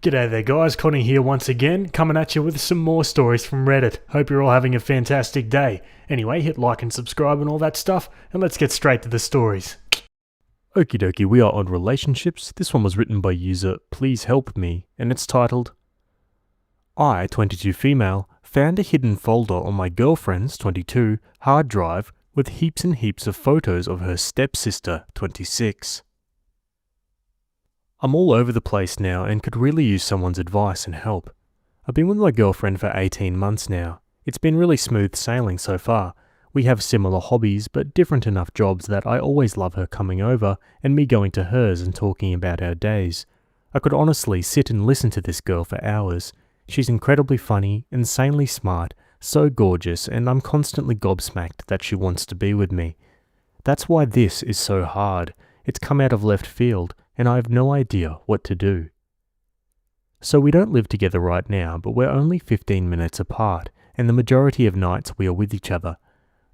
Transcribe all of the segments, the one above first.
G'day there guys, Connie here once again, coming at you with some more stories from Reddit. Hope you're all having a fantastic day. Anyway, hit like and subscribe and all that stuff, and let's get straight to the stories. Okie dokie, we are on relationships. This one was written by user Please Help Me, and it's titled, I, 22 female, found a hidden folder on my girlfriend's, 22, hard drive with heaps and heaps of photos of her stepsister, 26. I'm all over the place now and could really use someone's advice and help. I've been with my girlfriend for 18 months now. It's been really smooth sailing so far. We have similar hobbies but different enough jobs that I always love her coming over and me going to hers and talking about our days. I could honestly sit and listen to this girl for hours. She's incredibly funny, insanely smart, so gorgeous, and I'm constantly gobsmacked that she wants to be with me. That's why this is so hard. It's come out of left field, and I have no idea what to do. So we don't live together right now, but we're only 15 minutes apart, and the majority of nights we are with each other.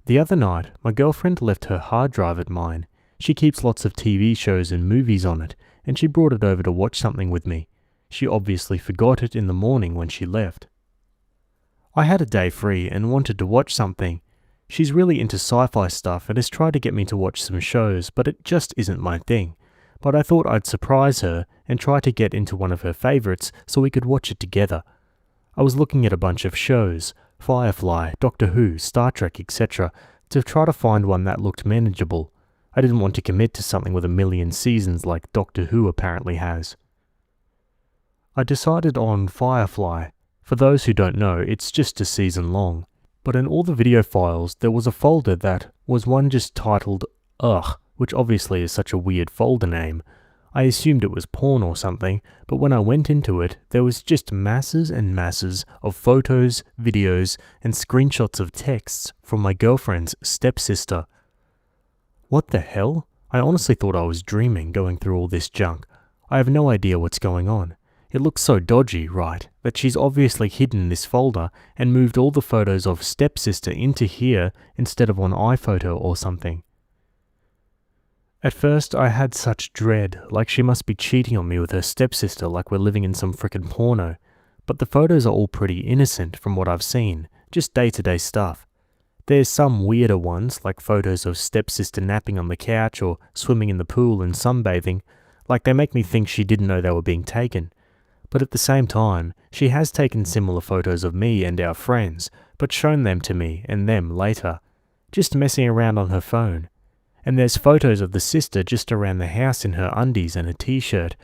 The other night, my girlfriend left her hard drive at mine. She keeps lots of TV shows and movies on it, and she brought it over to watch something with me. She obviously forgot it in the morning when she left. I had a day free and wanted to watch something. She's really into sci-fi stuff and has tried to get me to watch some shows, but it just isn't my thing. But I thought I'd surprise her and try to get into one of her favorites so we could watch it together. I was looking at a bunch of shows, Firefly, Doctor Who, Star Trek, etc., to try to find one that looked manageable. I didn't want to commit to something with a million seasons like Doctor Who apparently has. I decided on Firefly. For those who don't know, it's just a season long. But in all the video files, there was a folder that was one just titled Ugh, which obviously is such a weird folder name. I assumed it was porn or something, but when I went into it, there was just masses and masses of photos, videos, and screenshots of texts from my girlfriend's stepsister. What the hell? I honestly thought I was dreaming going through all this junk. I have no idea what's going on. It looks so dodgy, right, that she's obviously hidden this folder and moved all the photos of stepsister into here instead of on iPhoto or something. At first, I had such dread, like she must be cheating on me with her stepsister like we're living in some frickin' porno. But the photos are all pretty innocent from what I've seen, just day-to-day stuff. There's some weirder ones, like photos of stepsister napping on the couch or swimming in the pool and sunbathing, like they make me think she didn't know they were being taken. But at the same time, she has taken similar photos of me and our friends, but shown them to me and them later, just messing around on her phone. And there's photos of the sister just around the house in her undies and a t-shirt.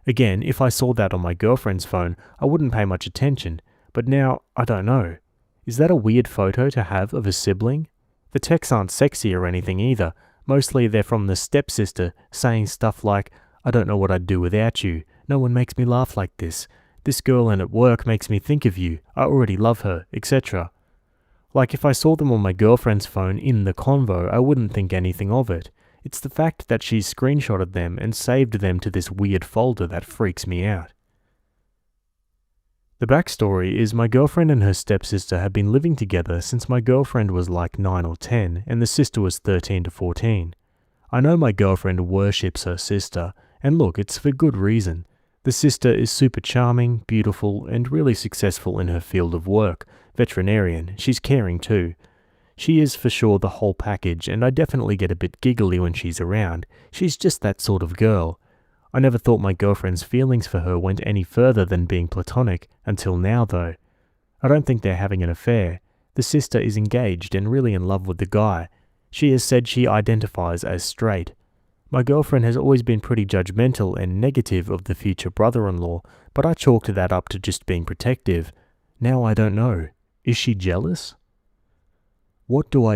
Again, if I saw that on my girlfriend's phone, I wouldn't pay much attention, but now, I don't know. Is that a weird photo to have of a sibling? The texts aren't sexy or anything either. Mostly they're from the stepsister saying stuff like, I don't know what I'd do without you. No one makes me laugh like this. This girl and at work makes me think of you. I already love her, etc. Like if I saw them on my girlfriend's phone in the convo, I wouldn't think anything of it. It's the fact that she's screenshotted them and saved them to this weird folder that freaks me out. The backstory is my girlfriend and her stepsister have been living together since my girlfriend was like 9 or 10 and the sister was 13 to 14. I know my girlfriend worships her sister, and look, it's for good reason. The sister is super charming, beautiful, and really successful in her field of work. Veterinarian, she's caring too. She is for sure the whole package, and I definitely get a bit giggly when she's around. She's just that sort of girl. I never thought my girlfriend's feelings for her went any further than being platonic, until now though. I don't think they're having an affair. The sister is engaged and really in love with the guy. She has said she identifies as straight. My girlfriend has always been pretty judgmental and negative of the future brother-in-law, but I chalked that up to just being protective. Now I don't know. Is she jealous? What do?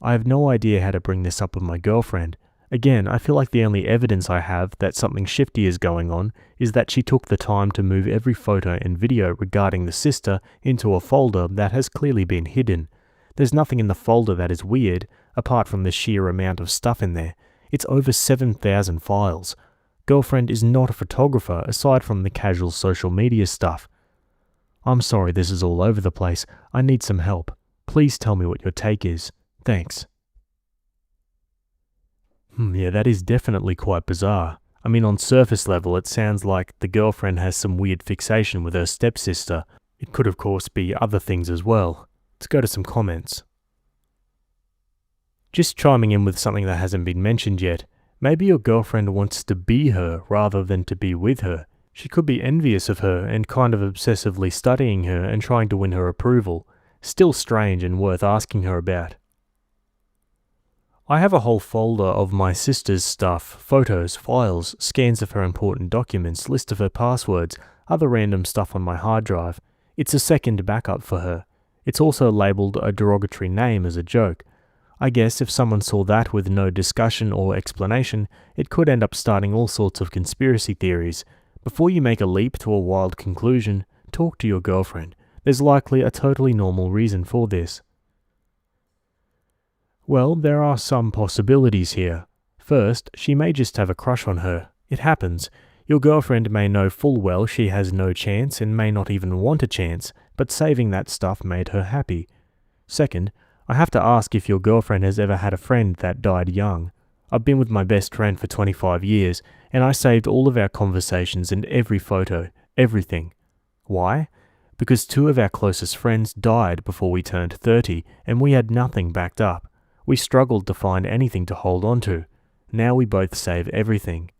I have no idea how to bring this up with my girlfriend. Again, I feel like the only evidence I have that something shifty is going on is that she took the time to move every photo and video regarding the sister into a folder that has clearly been hidden. There's nothing in the folder that is weird, apart from the sheer amount of stuff in there. It's over 7,000 files. Girlfriend is not a photographer aside from the casual social media stuff. I'm sorry this is all over the place. I need some help. Please tell me what your take is. Thanks. Yeah, that is definitely quite bizarre. I mean, on surface level, it sounds like the girlfriend has some weird fixation with her stepsister. It could, of course, be other things as well. Let's go to some comments. Just chiming in with something that hasn't been mentioned yet. Maybe your girlfriend wants to be her rather than to be with her. She could be envious of her and kind of obsessively studying her and trying to win her approval. Still strange and worth asking her about. I have a whole folder of my sister's stuff, photos, files, scans of her important documents, list of her passwords, other random stuff on my hard drive. It's a second backup for her. It's also labelled a derogatory name as a joke. I guess if someone saw that with no discussion or explanation, it could end up starting all sorts of conspiracy theories. Before you make a leap to a wild conclusion, talk to your girlfriend. There's likely a totally normal reason for this. Well, there are some possibilities here. First, she may just have a crush on her. It happens. Your girlfriend may know full well she has no chance and may not even want a chance, but saving that stuff made her happy. Second, I have to ask if your girlfriend has ever had a friend that died young. I've been with my best friend for 25 years, and I saved all of our conversations and every photo, everything. Why? Because 2 of our closest friends died before we turned 30, and we had nothing backed up. We struggled to find anything to hold on to. Now we both save everything.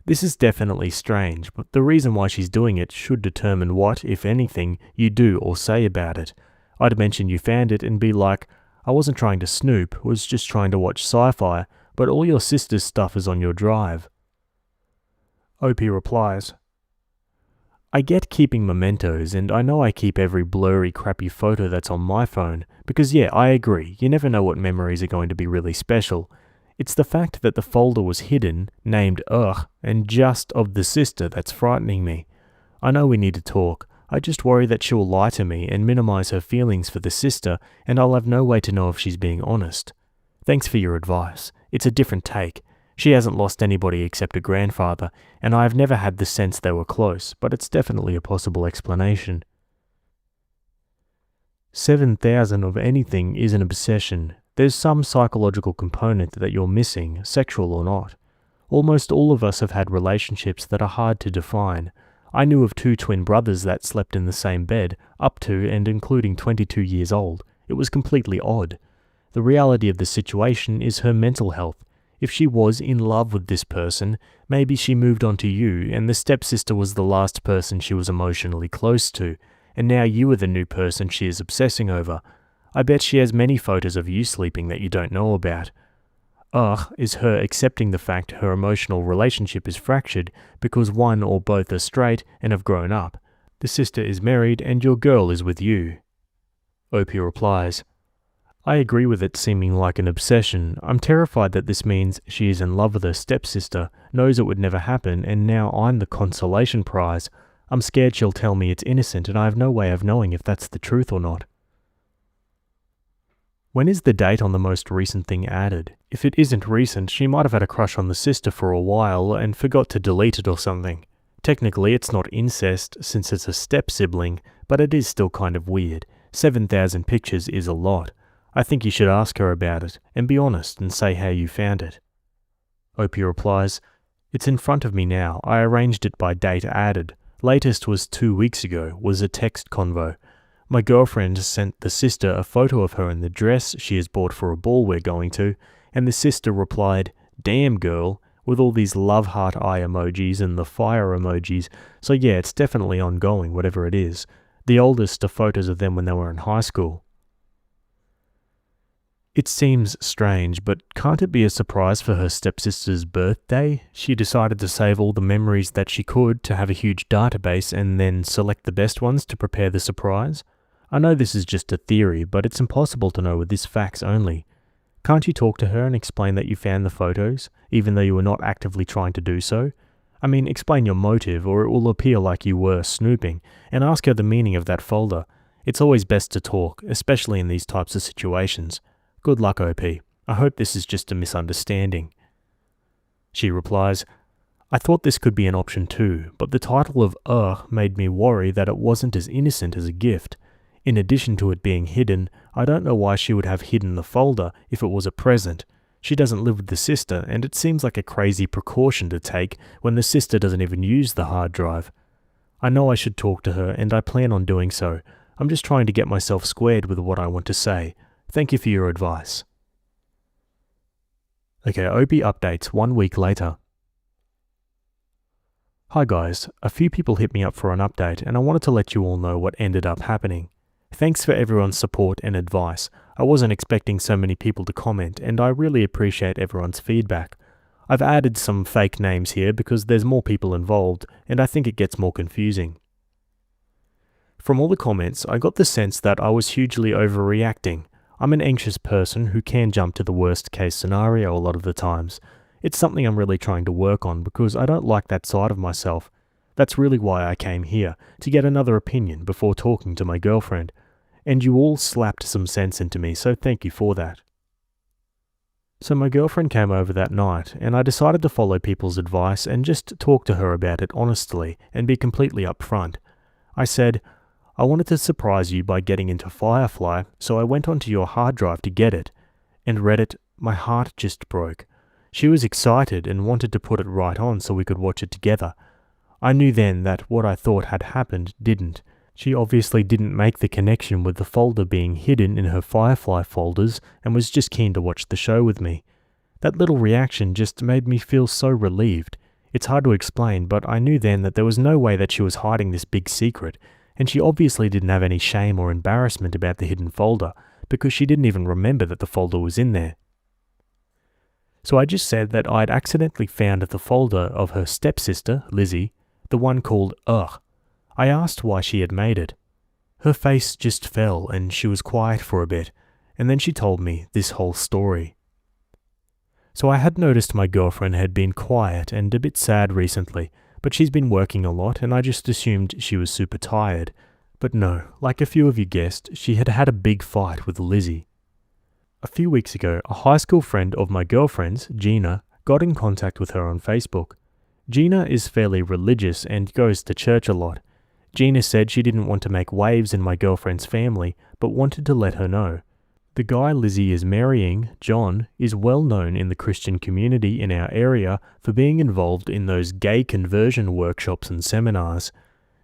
This is definitely strange, but the reason why she's doing it should determine what, if anything, you do or say about it. I'd mention you found it and be like, I wasn't trying to snoop, was just trying to watch sci-fi, but all your sister's stuff is on your drive. OP replies, I get keeping mementos, and I know I keep every blurry, crappy photo that's on my phone, because yeah, I agree, you never know what memories are going to be really special. It's the fact that the folder was hidden, named Ugh, and just of the sister that's frightening me. I know we need to talk. I just worry that she'll lie to me and minimize her feelings for the sister, and I'll have no way to know if she's being honest. Thanks for your advice. It's a different take. She hasn't lost anybody except a grandfather, and I have never had the sense they were close, but it's definitely a possible explanation. 7,000 of anything is an obsession. There's some psychological component that you're missing, sexual or not. Almost all of us have had relationships that are hard to define. I knew of 2 twin brothers that slept in the same bed, up to and including 22 years old. It was completely odd. The reality of the situation is her mental health. If she was in love with this person, maybe she moved on to you, and the stepsister was the last person she was emotionally close to, and now you are the new person she is obsessing over. I bet she has many photos of you sleeping that you don't know about. Ugh is her accepting the fact her emotional relationship is fractured because one or both are straight and have grown up. The sister is married and your girl is with you. OP replies, I agree with it seeming like an obsession. I'm terrified that this means she is in love with her stepsister, knows it would never happen, and now I'm the consolation prize. I'm scared she'll tell me it's innocent and I have no way of knowing if that's the truth or not. When is the date on the most recent thing added? If it isn't recent, she might have had a crush on the sister for a while and forgot to delete it or something. Technically, it's not incest since it's a step-sibling, but it is still kind of weird. 7,000 pictures is a lot. I think you should ask her about it, and be honest and say how you found it. OP replies, It's in front of me now. I arranged it by date added. Latest was 2 weeks ago, was a text convo. My girlfriend sent the sister a photo of her in the dress she has bought for a ball we're going to, and the sister replied, Damn girl, with all these love heart eye emojis and the fire emojis, so yeah, it's definitely ongoing, whatever it is. The oldest are photos of them when they were in high school. It seems strange, but can't it be a surprise for her stepsister's birthday? She decided to save all the memories that she could to have a huge database and then select the best ones to prepare the surprise. I know this is just a theory, but it's impossible to know with this facts only. Can't you talk to her and explain that you found the photos, even though you were not actively trying to do so? I mean, explain your motive, or it will appear like you were snooping, and ask her the meaning of that folder. It's always best to talk, especially in these types of situations. Good luck, OP. I hope this is just a misunderstanding. She replies, I thought this could be an option too, but the title of made me worry that it wasn't as innocent as a gift. In addition to it being hidden, I don't know why she would have hidden the folder if it was a present. She doesn't live with the sister, and it seems like a crazy precaution to take when the sister doesn't even use the hard drive. I know I should talk to her, and I plan on doing so. I'm just trying to get myself squared with what I want to say. Thank you for your advice. Okay, Opie updates 1 week later. Hi guys, a few people hit me up for an update, and I wanted to let you all know what ended up happening. Thanks for everyone's support and advice. I wasn't expecting so many people to comment, and I really appreciate everyone's feedback. I've added some fake names here because there's more people involved, and I think it gets more confusing. From all the comments, I got the sense that I was hugely overreacting. I'm an anxious person who can jump to the worst case scenario a lot of the times. It's something I'm really trying to work on because I don't like that side of myself. That's really why I came here, to get another opinion before talking to my girlfriend. And you all slapped some sense into me, so thank you for that. So my girlfriend came over that night, and I decided to follow people's advice and just talk to her about it honestly and be completely upfront. I said, I wanted to surprise you by getting into Firefly, so I went onto your hard drive to get it, and read it. My heart just broke. She was excited and wanted to put it right on so we could watch it together. I knew then that what I thought had happened didn't. She obviously didn't make the connection with the folder being hidden in her Firefly folders and was just keen to watch the show with me. That little reaction just made me feel so relieved. It's hard to explain, but I knew then that there was no way that she was hiding this big secret, and she obviously didn't have any shame or embarrassment about the hidden folder, because she didn't even remember that the folder was in there. So I just said that I'd accidentally found the folder of her stepsister, Lizzie, the one called Ugh. I asked why she had made it. Her face just fell and she was quiet for a bit, and then she told me this whole story. So I had noticed my girlfriend had been quiet and a bit sad recently, but she's been working a lot and I just assumed she was super tired. But no, like a few of you guessed, she had had a big fight with Lizzie. A few weeks ago, a high school friend of my girlfriend's, Gina, got in contact with her on Facebook. Gina is fairly religious and goes to church a lot. Gina said she didn't want to make waves in my girlfriend's family, but wanted to let her know. The guy Lizzie is marrying, John, is well known in the Christian community in our area for being involved in those gay conversion workshops and seminars.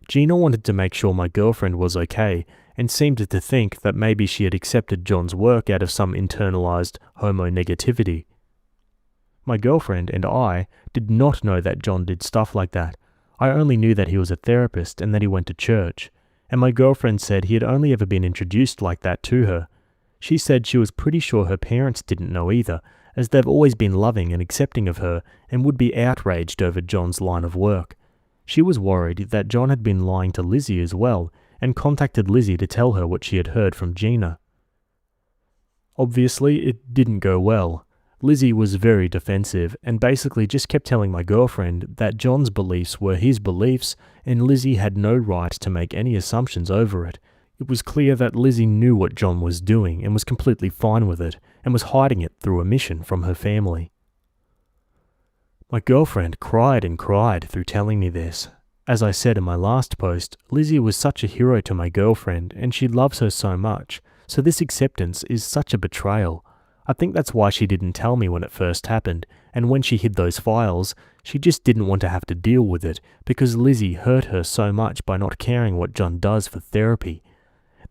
Gina wanted to make sure my girlfriend was okay, and seemed to think that maybe she had accepted John's work out of some internalized homo-negativity. My girlfriend and I did not know that John did stuff like that. I only knew that he was a therapist and that he went to church, and my girlfriend said he had only ever been introduced like that to her. She said she was pretty sure her parents didn't know either, as they've always been loving and accepting of her and would be outraged over John's line of work. She was worried that John had been lying to Lizzie as well, and contacted Lizzie to tell her what she had heard from Gina. Obviously, it didn't go well. Lizzie was very defensive and basically just kept telling my girlfriend that John's beliefs were his beliefs and Lizzie had no right to make any assumptions over it. It was clear that Lizzie knew what John was doing and was completely fine with it and was hiding it through omission from her family. My girlfriend cried and cried through telling me this. As I said in my last post, Lizzie was such a hero to my girlfriend and she loves her so much, so this acceptance is such a betrayal. I think that's why she didn't tell me when it first happened, and when she hid those files, she just didn't want to have to deal with it because Lizzie hurt her so much by not caring what John does for therapy.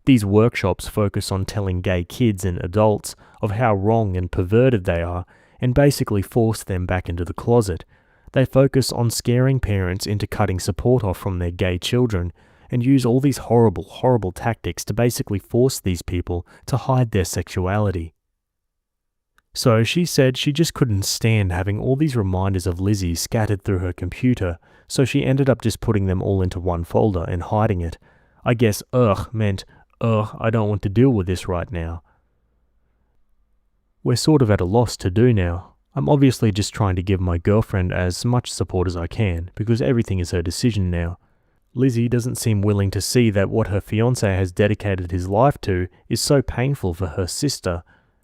These workshops focus on telling gay kids and adults of how wrong and perverted they are and basically force them back into the closet. They focus on scaring parents into cutting support off from their gay children and use all these horrible, horrible tactics to basically force these people to hide their sexuality. So she said she just couldn't stand having all these reminders of Lizzie scattered through her computer, so she ended up just putting them all into one folder and hiding it. I guess ugh meant, I don't want to deal with this right now. We're sort of at a loss to do now. I'm obviously just trying to give my girlfriend as much support as I can, because everything is her decision now. Lizzie doesn't seem willing to see that what her fiancé has dedicated his life to is so painful for her sister.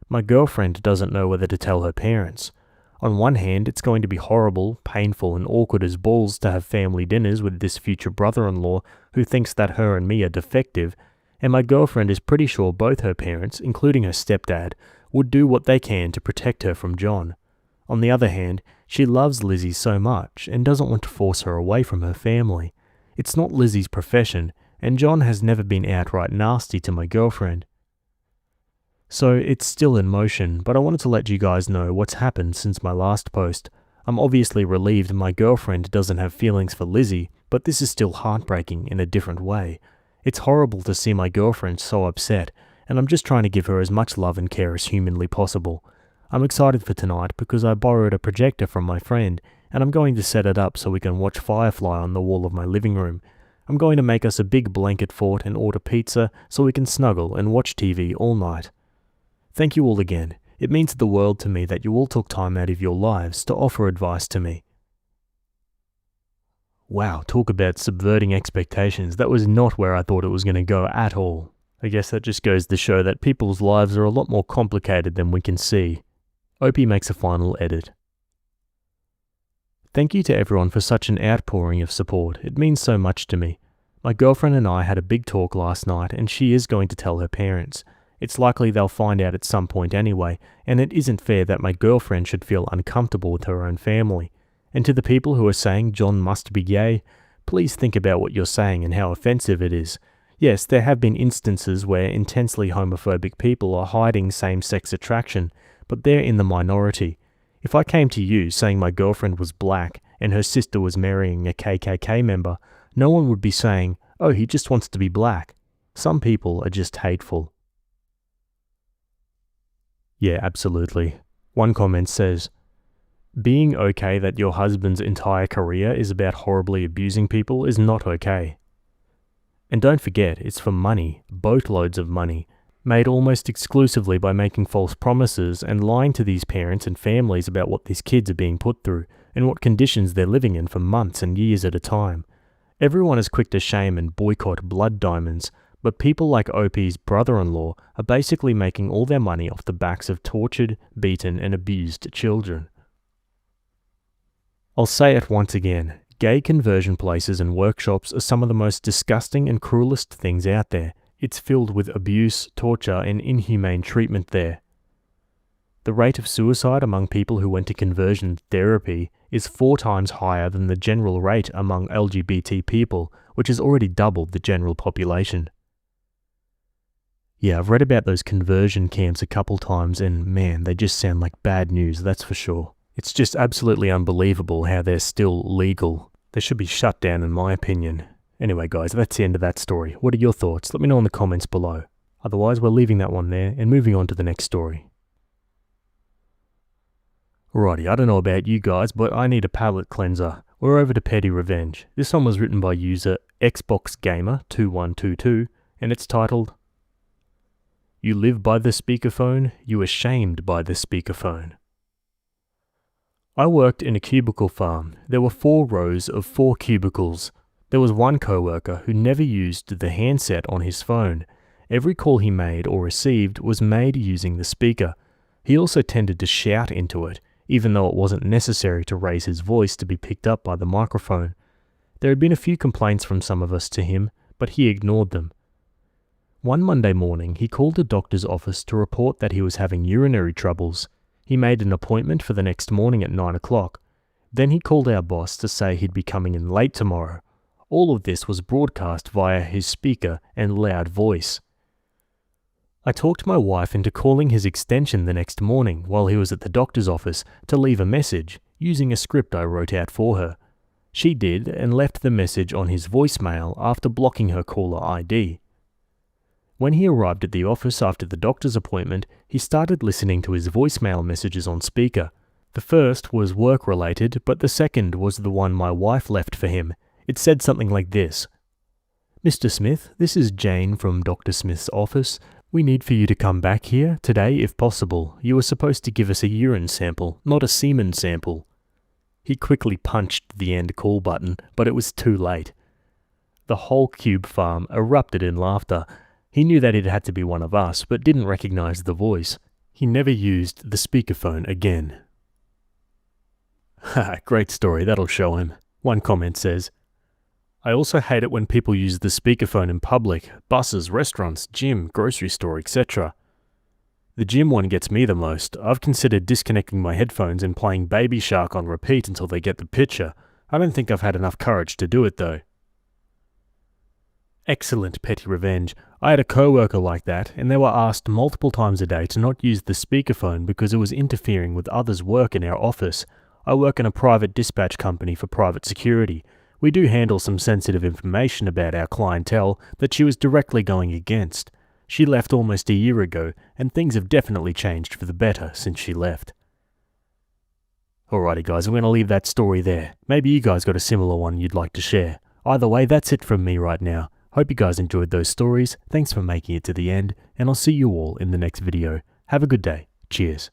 My girlfriend doesn't know whether to tell her parents. On one hand, it's going to be horrible, painful and awkward as balls to have family dinners with this future brother-in-law who thinks that her and me are defective, and my girlfriend is pretty sure both her parents, including her stepdad, would do what they can to protect her from John. On the other hand, she loves Lizzie so much and doesn't want to force her away from her family. It's not Lizzie's profession, and John has never been outright nasty to my girlfriend. So it's still in motion, but I wanted to let you guys know what's happened since my last post. I'm obviously relieved my girlfriend doesn't have feelings for Lizzie, but this is still heartbreaking in a different way. It's horrible to see my girlfriend so upset, and I'm just trying to give her as much love and care as humanly possible. I'm excited for tonight because I borrowed a projector from my friend, and I'm going to set it up so we can watch Firefly on the wall of my living room. I'm going to make us a big blanket fort and order pizza so we can snuggle and watch TV all night. Thank you all again. It means the world to me that you all took time out of your lives to offer advice to me. Wow, talk about subverting expectations. That was not where I thought it was going to go at all. I guess that just goes to show that people's lives are a lot more complicated than we can see. Opie makes a final edit. Thank you to everyone for such an outpouring of support. It means so much to me. My girlfriend and I had a big talk last night, and she is going to tell her parents. It's likely they'll find out at some point anyway, and it isn't fair that my girlfriend should feel uncomfortable with her own family. And to the people who are saying John must be gay, please think about what you're saying and how offensive it is. Yes, there have been instances where intensely homophobic people are hiding same-sex attraction, but they're in the minority. If I came to you saying my girlfriend was black and her sister was marrying a KKK member, no one would be saying, "Oh, he just wants to be black." Some people are just hateful. Yeah, absolutely. One comment says, being okay that your husband's entire career is about horribly abusing people is not okay. And don't forget, it's for money, boatloads of money, made almost exclusively by making false promises and lying to these parents and families about what these kids are being put through and what conditions they're living in for months and years at a time. Everyone is quick to shame and boycott blood diamonds, but people like Opie's brother-in-law are basically making all their money off the backs of tortured, beaten and abused children. I'll say it once again, gay conversion places and workshops are some of the most disgusting and cruelest things out there. It's filled with abuse, torture and inhumane treatment there. The rate of suicide among people who went to conversion therapy is 4 times higher than the general rate among LGBT people, which has already doubled the general population. Yeah, I've read about those conversion camps a couple times and man, they just sound like bad news, that's for sure. It's just absolutely unbelievable how they're still legal. They should be shut down in my opinion. Anyway guys, that's the end of that story. What are your thoughts? Let me know in the comments below. Otherwise, we're leaving that one there and moving on to the next story. Alrighty, I don't know about you guys, but I need a palate cleanser. We're over to Petty Revenge. This one was written by user XboxGamer2122 and it's titled, You live by the speakerphone, you are shamed by the speakerphone. I worked in a cubicle farm. There were 4 rows of 4 cubicles. There was one coworker who never used the handset on his phone. Every call he made or received was made using the speaker. He also tended to shout into it, even though it wasn't necessary to raise his voice to be picked up by the microphone. There had been a few complaints from some of us to him, but he ignored them. One Monday morning, he called the doctor's office to report that he was having urinary troubles. He made an appointment for the next morning at 9 o'clock. Then he called our boss to say he'd be coming in late tomorrow. All of this was broadcast via his speaker and loud voice. I talked my wife into calling his extension the next morning while he was at the doctor's office to leave a message, using a script I wrote out for her. She did and left the message on his voicemail after blocking her caller ID. When he arrived at the office after the doctor's appointment, he started listening to his voicemail messages on speaker. The first was work-related, but the second was the one my wife left for him. It said something like this. Mr. Smith, this is Jane from Dr. Smith's office. We need for you to come back here today if possible. You were supposed to give us a urine sample, not a semen sample. He quickly punched the end call button, but it was too late. The whole cube farm erupted in laughter. He knew that it had to be one of us, but didn't recognize the voice. He never used the speakerphone again. Haha, great story, that'll show him. One comment says, I also hate it when people use the speakerphone in public, buses, restaurants, gym, grocery store, etc. The gym one gets me the most. I've considered disconnecting my headphones and playing Baby Shark on repeat until they get the picture. I don't think I've had enough courage to do it though. Excellent petty revenge. I had a co-worker like that, and they were asked multiple times a day to not use the speakerphone because it was interfering with others' work in our office. I work in a private dispatch company for private security. We do handle some sensitive information about our clientele that she was directly going against. She left almost a year ago, and things have definitely changed for the better since she left. Alrighty guys, I'm going to leave that story there. Maybe you guys got a similar one you'd like to share. Either way, that's it from me right now. Hope you guys enjoyed those stories. Thanks for making it to the end, and I'll see you all in the next video. Have a good day. Cheers.